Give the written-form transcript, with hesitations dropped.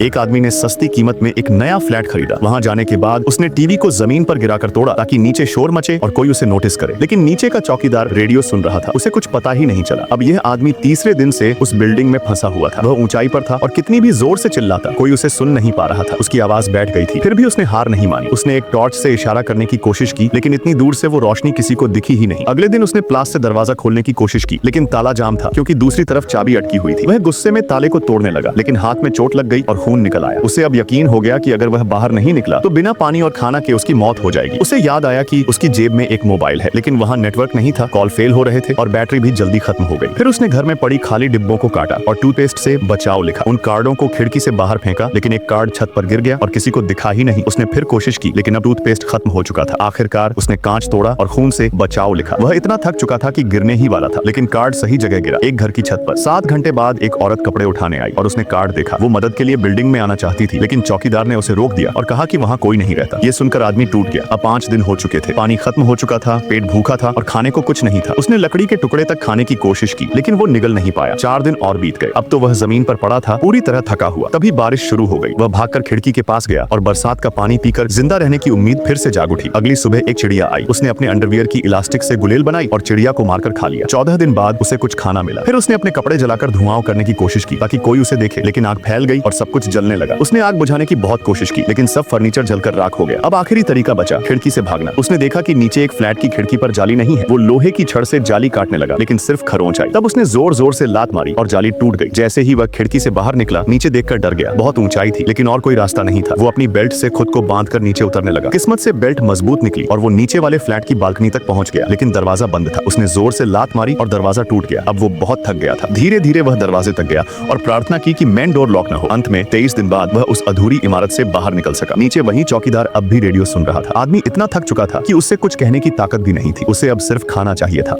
एक आदमी ने सस्ती कीमत में एक नया फ्लैट खरीदा। वहां जाने के बाद उसने टीवी को जमीन पर गिराकर तोड़ा ताकि नीचे शोर मचे और कोई उसे नोटिस करे, लेकिन नीचे का चौकीदार रेडियो सुन रहा था। उसे कुछ पता ही नहीं चला। अब यह आदमी तीसरे दिन से उस बिल्डिंग में फंसा हुआ था। वह ऊंचाई पर था और कितनी भी जोर से चिल्लाता, कोई उसे सुन नहीं पा रहा था। उसकी आवाज बैठ गई थी, फिर भी उसने हार नहीं मानी। उसने एक टॉर्च से इशारा करने की कोशिश की, लेकिन इतनी दूर से वो रोशनी किसी को दिखी ही नहीं। अगले दिन उसने प्लास से दरवाजा खोलने की कोशिश की, लेकिन ताला जाम था क्योंकि दूसरी तरफ चाबी अटकी हुई थी। वह गुस्से में ताले को तोड़ने लगा, लेकिन हाथ में चोट लग गई और खून निकल आया। उसे अब यकीन हो गया कि अगर वह बाहर नहीं निकला तो बिना पानी और खाना के उसकी मौत हो जाएगी। उसे याद आया कि उसकी जेब में एक मोबाइल है, लेकिन वहाँ नेटवर्क नहीं था, कॉल फेल हो रहे थे और बैटरी भी जल्दी खत्म हो गई। फिर उसने घर में पड़ी खाली डिब्बों को काटा और टूथपेस्ट से बचाओ लिखा। उन कार्डों को खिड़की से बाहर फेंका, लेकिन एक कार्ड छत पर गिर गया और किसी को दिखा ही नहीं। उसने फिर कोशिश की, लेकिन अब टूथपेस्ट खत्म हो चुका था। आखिरकार उसने कांच तोड़ा और खून से बचाओ लिखा। वह इतना थक चुका था कि गिरने ही वाला था, लेकिन कार्ड सही जगह गिरा, एक घर की छत पर। 7 घंटे बाद एक औरत कपड़े उठाने आई और उसने कार्ड देखा। वो मदद के लिए बिल्डिंग में आना चाहती थी, लेकिन चौकीदार ने उसे रोक दिया और कहा कि वहाँ कोई नहीं रहता। ये सुनकर आदमी टूट गया। अब 5 दिन हो चुके थे, पानी खत्म हो चुका था, पेट भूखा था और खाने को कुछ नहीं था। उसने लकड़ी के टुकड़े तक खाने की कोशिश की, लेकिन वो निगल नहीं पाया। 4 दिन और बीत गए। अब तो वह जमीन पर पड़ा था, पूरी तरह थका हुआ। तभी बारिश शुरू हो गई। वह भागकर खिड़की के पास गया और बरसात का पानी पीकर जिंदा रहने की उम्मीद फिर से जाग उठी। अगली सुबह एक चिड़िया आई। उसने अपने अंडरवियर की इलास्टिक से गुलेल बनाई और चिड़िया को मारकर खा लिया। 14 दिन बाद उसे कुछ खाना मिला। फिर उसने अपने कपड़े जलाकर धुआं करने की कोशिश की ताकि कोई उसे देखे, लेकिन आग फैल गई और सब कुछ जलने लगा। उसने आग बुझाने की बहुत कोशिश की, लेकिन सब फर्नीचर जलकर राख हो गया। अब आखिरी तरीका बचा, खिड़की से भागना। उसने देखा कि नीचे एक फ्लैट की खिड़की पर जाली नहीं है। वो लोहे की छड़ से जाली काटने लगा, लेकिन सिर्फ खरोंच आई। तब उसने जोर जोर से लात मारी और जाली टूट गई। जैसे ही वह खिड़की से बाहर निकला, नीचे देखकर डर गया। बहुत ऊंचाई थी, लेकिन और कोई रास्ता नहीं था। वो अपनी बेल्ट से खुद को बांधकर नीचे उतरने लगा। किस्मत से बेल्ट मजबूत निकली और वो नीचे वाले फ्लैट की बालकनी तक पहुंच गया, लेकिन दरवाजा बंद था। उसने जोर से लात मारी और दरवाजा टूट गया। अब वो बहुत थक गया था। धीरे धीरे वह दरवाजे तक गया और प्रार्थना की कि मेन डोर लॉक न हो। अंत में 23 दिन बाद वह उस अधूरी इमारत से बाहर निकल सका। नीचे वही चौकीदार अब भी रेडियो सुन रहा था। आदमी इतना थक चुका था कि उससे कुछ कहने की ताकत भी नहीं थी। उसे अब सिर्फ खाना चाहिए था।